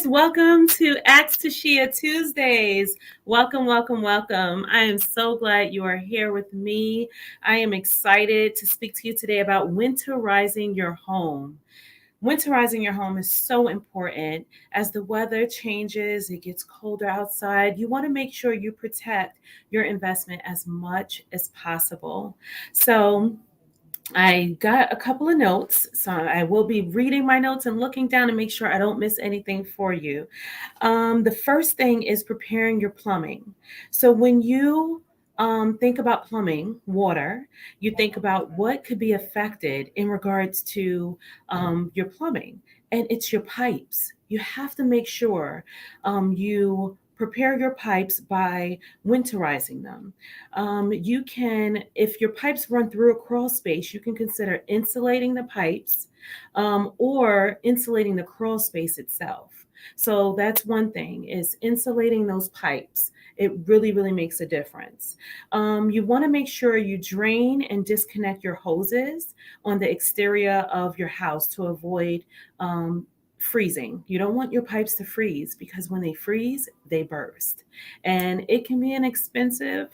welcome to askTashea Tuesdays. Welcome, welcome, welcome. I am so glad you are here with me. I am excited to speak to you today about winterizing your home. Winterizing your home is so important. As the weather changes, it gets colder outside. You want to make sure you protect your investment as much as possible. So, I got a couple of notes, so I will be reading my notes and looking down to make sure I don't miss anything for you. The first thing is preparing your plumbing. So when you think about plumbing, water, you think about what could be affected in regards to your plumbing, and it's your pipes. You have to make sure you prepare your pipes by winterizing them. You can, if your pipes run through a crawl space, you can consider insulating the pipes or insulating the crawl space itself. So that's one thing, is insulating those pipes. It really, really makes a difference. You want to make sure you drain and disconnect your hoses on the exterior of your house to avoid freezing. You don't want your pipes to freeze, because when they freeze, they burst. And it can be an expensive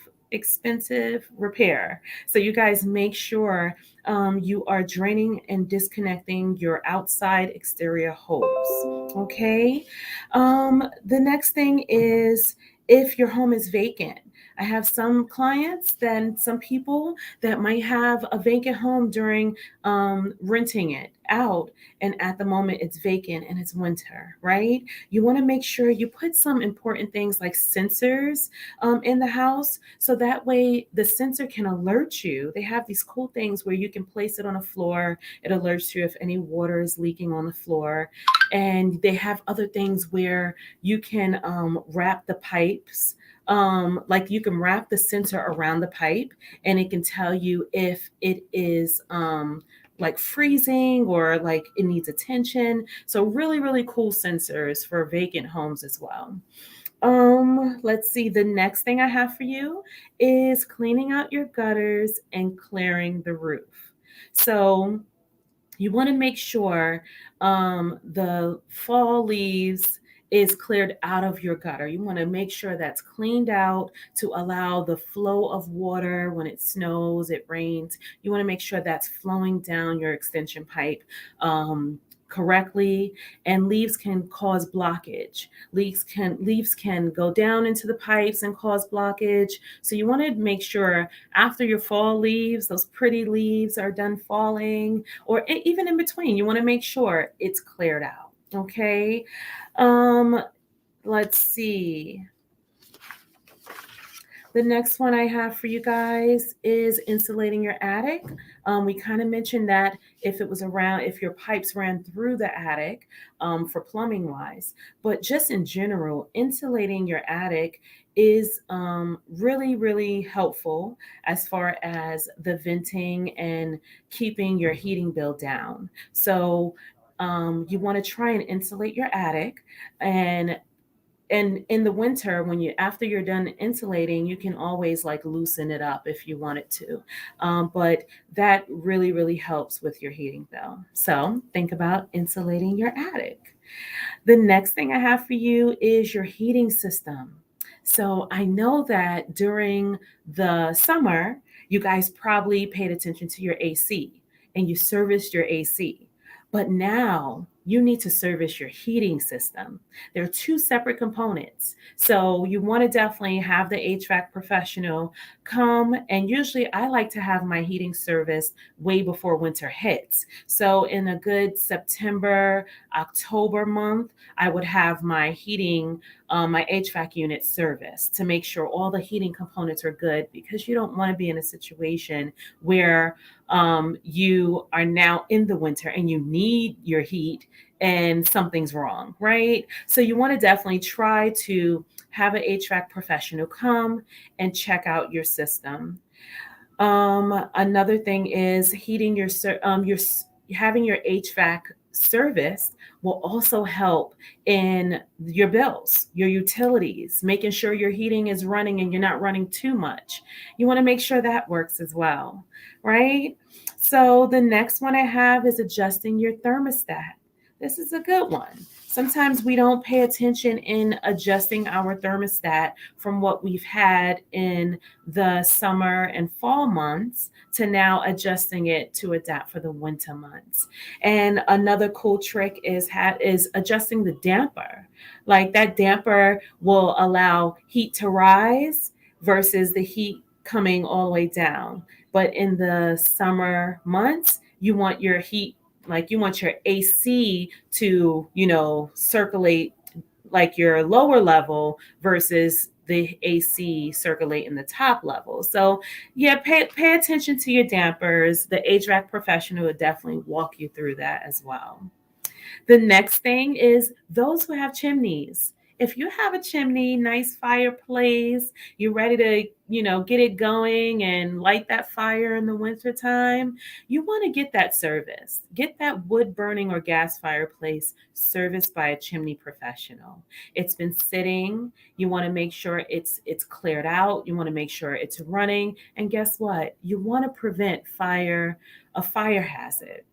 repair. So you guys make sure you are draining and disconnecting your outside exterior hose. Okay. The next thing is, if your home is vacant. I have some clients, then some people that might have a vacant home during renting it out, and at the moment it's vacant and it's winter, right? You want to make sure you put some important things like sensors in the house, so that way the sensor can alert you. They have these cool things where you can place it on a floor. It alerts you if any water is leaking on the floor. And they have other things where you can wrap the pipes. Like you can wrap the sensor around the pipe, and it can tell you if it is like freezing or like it needs attention. So really, really cool sensors for vacant homes as well. Let's see. The next thing I have for you is cleaning out your gutters and clearing the roof. So you want to make sure the fall leaves is cleared out of your gutter. You want to make sure that's cleaned out to allow the flow of water when it snows, it rains. You want to make sure that's flowing down your extension pipe correctly. And leaves can cause blockage. Leaves can go down into the pipes and cause blockage. So you want to make sure after your fall leaves, those pretty leaves are done falling, or even in between, you want to make sure it's cleared out. Okay. Um, let's see. The next one I have for you guys is insulating your attic. We kind of mentioned that if your pipes ran through the attic for plumbing wise, but just in general, insulating your attic is really, really helpful as far as the venting and keeping your heating bill down. So you want to try and insulate your attic, and in the winter, when you after you're done insulating, you can always like loosen it up if you wanted to. But that really, really helps with your heating bill. So think about insulating your attic. The next thing I have for you is your heating system. So I know that during the summer, you guys probably paid attention to your AC and you serviced your AC. But now you need to service your heating system. They're two separate components. So you want to definitely have the HVAC professional come. And usually I like to have my heating service way before winter hits. So in a good September, October month, I would have my HVAC unit serviced to make sure all the heating components are good, because you don't want to be in a situation where you are now in the winter and you need your heat and something's wrong, right? So you want to definitely try to have an HVAC professional come and check out your system. Another thing is having your HVAC service will also help in your bills, your utilities, making sure your heating is running and you're not running too much. You want to make sure that works as well, right? So the next one I have is adjusting your thermostat. This is a good one. Sometimes we don't pay attention in adjusting our thermostat from what we've had in the summer and fall months to now adjusting it to adapt for the winter months. And another cool trick is adjusting the damper. Like that damper will allow heat to rise versus the heat coming all the way down. But in the summer months, you want your heat, like you want your AC to, circulate like your lower level versus the AC circulate in the top level. So yeah, pay attention to your dampers. The HVAC professional would definitely walk you through that as well. The next thing is those who have chimneys. If you have a chimney, nice fireplace, you're ready to, get it going and light that fire in the wintertime, you want to get that service. Get that wood burning or gas fireplace serviced by a chimney professional. It's been sitting. You want to make sure it's cleared out. You want to make sure it's running. And guess what? You want to prevent a fire hazard.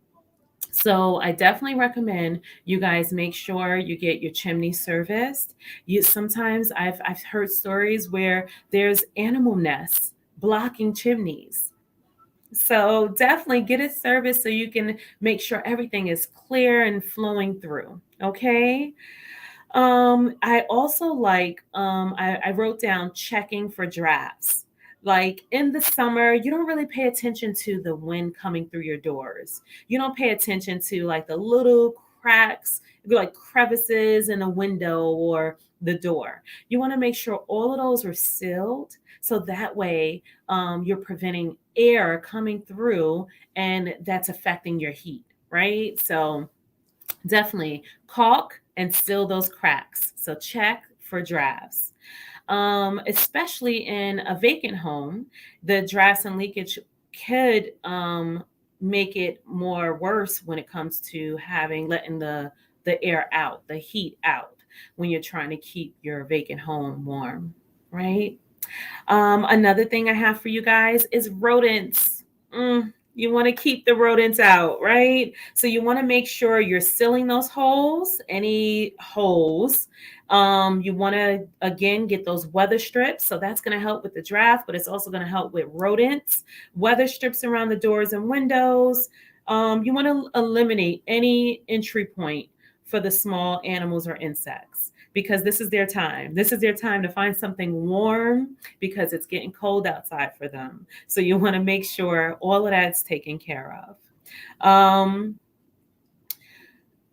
So I definitely recommend you guys make sure you get your chimney serviced. You sometimes I've heard stories where there's animal nests blocking chimneys. So definitely get it serviced so you can make sure everything is clear and flowing through. Okay. I also I wrote down checking for drafts. Like in the summer, you don't really pay attention to the wind coming through your doors. You don't pay attention to like the little cracks, like crevices in a window or the door. You want to make sure all of those are sealed so that way you're preventing air coming through and that's affecting your heat, right? So definitely caulk and seal those cracks. So check for drafts. Especially in a vacant home, the drafts and leakage could make it more worse when it comes to letting the air out, the heat out when you're trying to keep your vacant home warm, right? Another thing I have for you guys is rodents. You want to keep the rodents out, right? So you want to make sure you're sealing those holes, any holes. You want to, again, get those weather strips. So that's going to help with the draft, but it's also going to help with rodents. Weather strips around the doors and windows. You want to eliminate any entry point for the small animals or insects because this is their time. This is their time to find something warm because it's getting cold outside for them. So you want to make sure all of that's taken care of.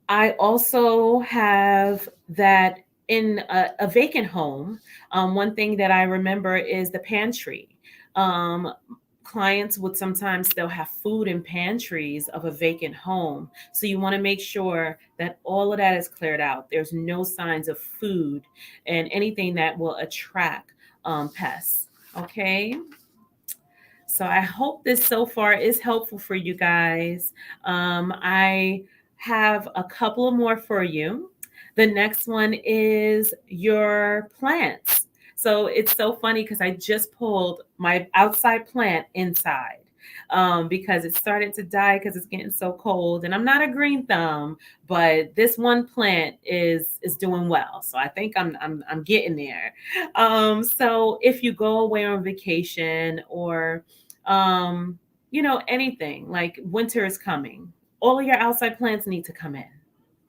I also have that in a vacant home. One thing that I remember is the pantry. Um, Clients would sometimes they'll have food in pantries of a vacant home. So you want to make sure that all of that is cleared out. There's no signs of food and anything that will attract pests. Okay. So I hope this so far is helpful for you guys. I have a couple of more for you. The next one is your plants. So it's so funny because I just pulled my outside plant inside because it started to die because it's getting so cold. And I'm not a green thumb, but this one plant is doing well. So I think I'm getting there. So if you go away on vacation or anything like winter is coming, all of your outside plants need to come in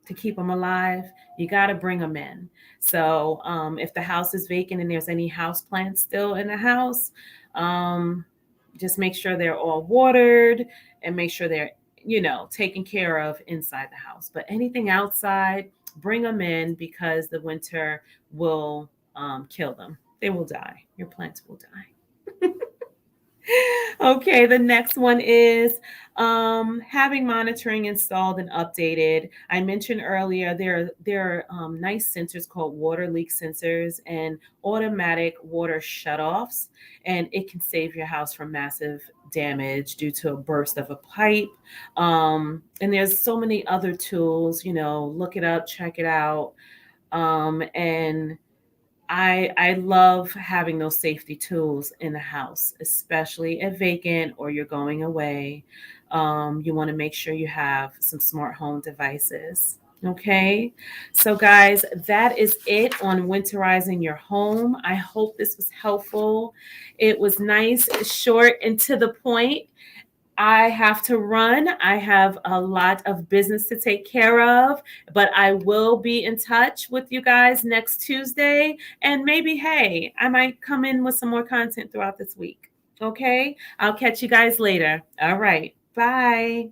to keep them alive. You got to bring them in. So if the house is vacant and there's any house plants still in the house, just make sure they're all watered and make sure they're, taken care of inside the house. But anything outside, bring them in because the winter will kill them. They will die. Your plants will die. Okay, the next one is having monitoring installed and updated. I mentioned earlier there are nice sensors called water leak sensors and automatic water shutoffs, and it can save your house from massive damage due to a burst of a pipe. And there's so many other tools. Look it up, check it out, and I love having those safety tools in the house, especially if vacant or you're going away. You want to make sure you have some smart home devices. Okay, so guys, that is it on winterizing your home. I hope this was helpful. It was nice, short, and to the point. I have to run. I have a lot of business to take care of, but I will be in touch with you guys next Tuesday. And maybe, hey, I might come in with some more content throughout this week. Okay, I'll catch you guys later. All right, bye.